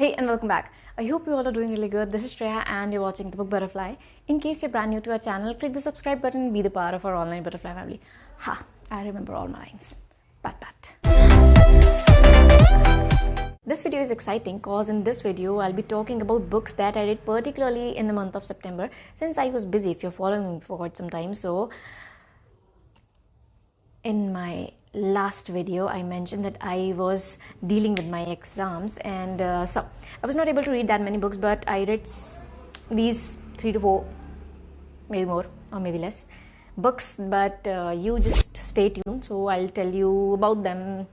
Hey and welcome back. I hope you all are doing really good. This is Shreya and you're watching the book Butterfly. In case you're brand new to our channel, click the subscribe button and be the part of our online butterfly family. Ha! I remember all my lines. Pat. This video is exciting because in this video I'll be talking about books that I read particularly in the month of September since I was busy if you're following me for quite some time. So in my last video I mentioned that I was dealing with my exams and so I was not able to read that many books, but I read these 3 to 4, maybe more or maybe less books, but you just stay tuned, so I'll tell you about them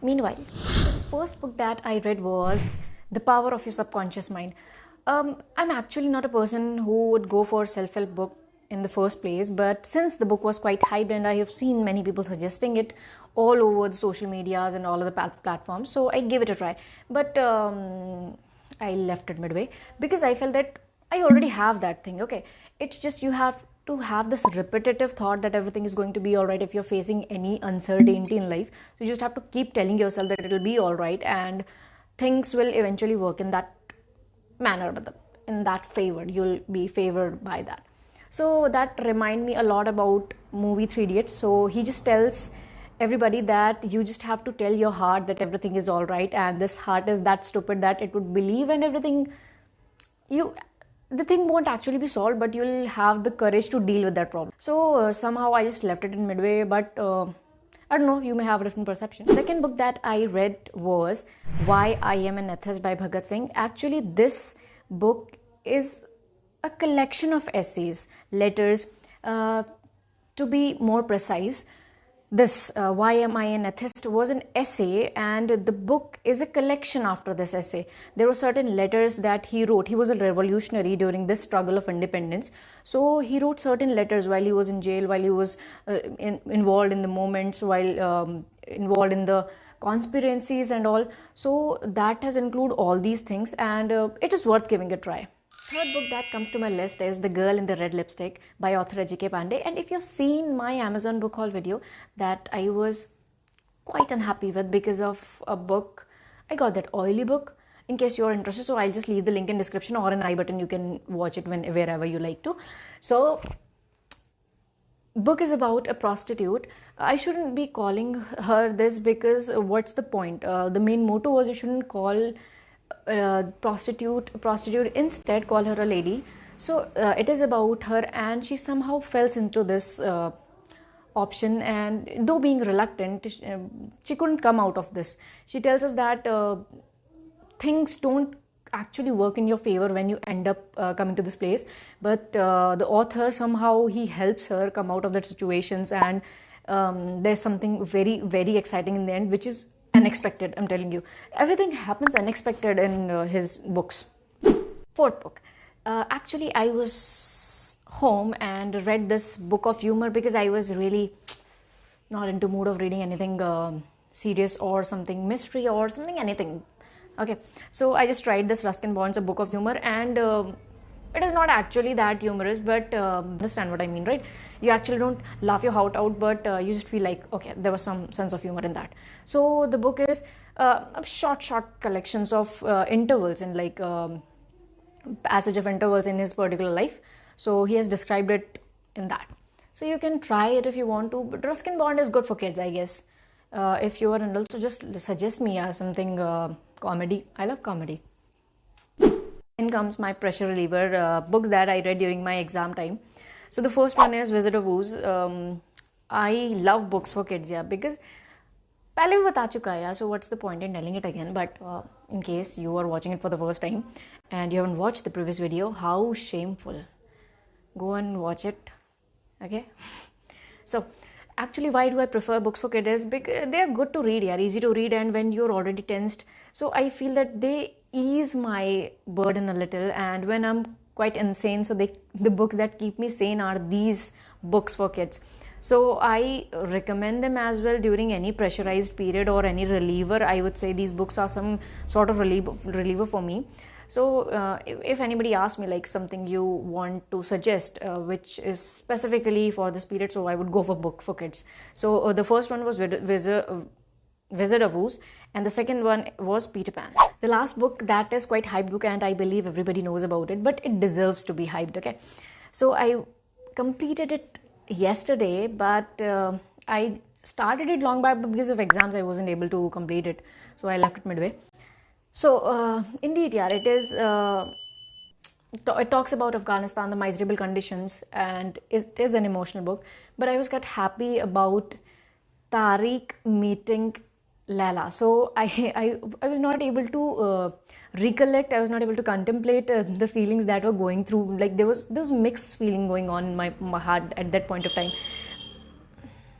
meanwhile. The first book that I read was The Power of Your Subconscious Mind. I'm actually not a person who would go for self-help book in the first place, but since the book was quite hyped and I have seen many people suggesting it all over the social medias and all of the platforms, so I gave it a try. But I left it midway because I felt that I already have that thing. Okay, it's just you have to have this repetitive thought that everything is going to be all right if you're facing any uncertainty in life. So you just have to keep telling yourself that it'll be all right and things will eventually work in that manner, but in that favor, you'll be favored by that. So that remind me a lot about movie 3 Idiots. So he just tells everybody that you just have to tell your heart that everything is all right, and this heart is that stupid that it would believe, and everything the thing won't actually be solved, but you'll have the courage to deal with that problem. So somehow I just left it in midway, but I don't know, you may have a different perception. Second book that I read was Why I Am an Atheist by Bhagat Singh. Actually, this book is a collection of essays, letters, to be more precise. This Why Am I an Atheist was an essay, and the book is a collection after this essay. There were certain letters that he wrote. He was a revolutionary during this struggle of independence. So he wrote certain letters while he was in jail, while he was involved in the moments, while involved in the conspiracies and all. So that has included all these things, and it is worth giving a try. Third book that comes to my list is The Girl in the Red Lipstick by author Ajike Pandey. And if you've seen my Amazon book haul video that I was quite unhappy with because of a book, I got that oily book. In case you're interested, so I'll just leave the link in description or an I button. You can watch it wherever you like to. So book is about a prostitute. I shouldn't be calling her this because what's the point? The main motto was you shouldn't call prostitute, instead call her a lady. So it is about her, and she somehow falls into this option, and though being reluctant, she couldn't come out of this. She tells us that things don't actually work in your favor when you end up coming to this place, but the author somehow he helps her come out of that situations, and there's something very, very exciting in the end, which is unexpected. I'm telling you, everything happens unexpected in his books. Fourth book, actually I was home and read this book of humor because I was really not into mood of reading anything serious or something mystery or something anything. Okay, so I just tried this Ruskin Bond's A Book of Humor, and it is not actually that humorous, but understand what I mean, right? You actually don't laugh your heart out, but you just feel like, okay, there was some sense of humor in that. So the book is short collections of intervals in like passage of intervals in his particular life. So he has described it in that. So you can try it if you want to, but Ruskin Bond is good for kids, I guess. If you are an adult, so just suggest me something comedy. I love comedy. Then comes my pressure reliever books that I read during my exam time. So the first one is Wizard of Oz. I love books for kids, yeah, because पहले भी बता चुका है, so what's the point in telling it again? But in case you are watching it for the first time and you haven't watched the previous video, how shameful. Go and watch it, okay? So actually, why do I prefer books for kids? Because they are good to read, yeah, easy to read, and when you're already tensed, so I feel that they ease my burden a little. And when I'm quite insane, so the books that keep me sane are these books for kids. So I recommend them as well during any pressurized period or any reliever. I would say these books are some sort of reliever for me. So if anybody asks me like something you want to suggest which is specifically for this period, so I would go for book for kids. So the first one was Wizard of Oz, and the second one was Peter Pan. The last book, that is quite hyped book, and I believe everybody knows about it, but it deserves to be hyped, okay? So I completed it yesterday, but I started it long back, but because of exams I wasn't able to complete it, so I left it midway. So indeed, yeah, it is it talks about Afghanistan, the miserable conditions, and it is an emotional book. But I was quite happy about Tariq meeting Lala. So I was not able to recollect, I was not able to contemplate the feelings that were going through. Like there was mixed feeling going on in my heart at that point of time.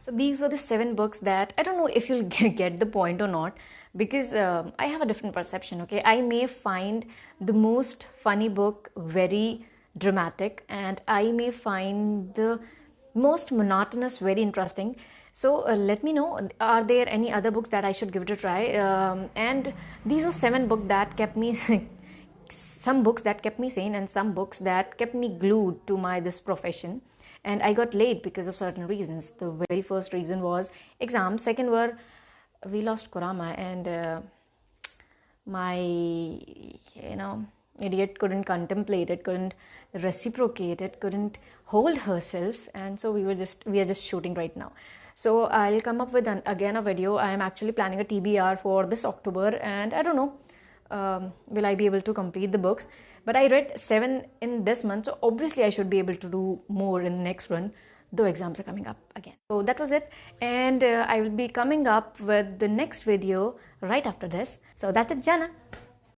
So these were the 7 books that, I don't know if you'll get the point or not, because I have a different perception, okay? I may find the most funny book very dramatic, and I may find the most monotonous very interesting. So let me know, are there any other books that I should give it a try? And these were 7 books that kept me some books that kept me sane, and some books that kept me glued to this profession. And I got late because of certain reasons. The very first reason was exams. Second were, we lost Kurama, and my, idiot couldn't contemplate it, couldn't reciprocate it, couldn't hold herself. And so we are just shooting right now. So I'll come up with again a video. I am actually planning a TBR for this October, and I don't know, will I be able to complete the books? But I read 7 in this month, so obviously I should be able to do more in the next run, though exams are coming up again. So that was it, and I will be coming up with the next video right after this. So that's it, Jana.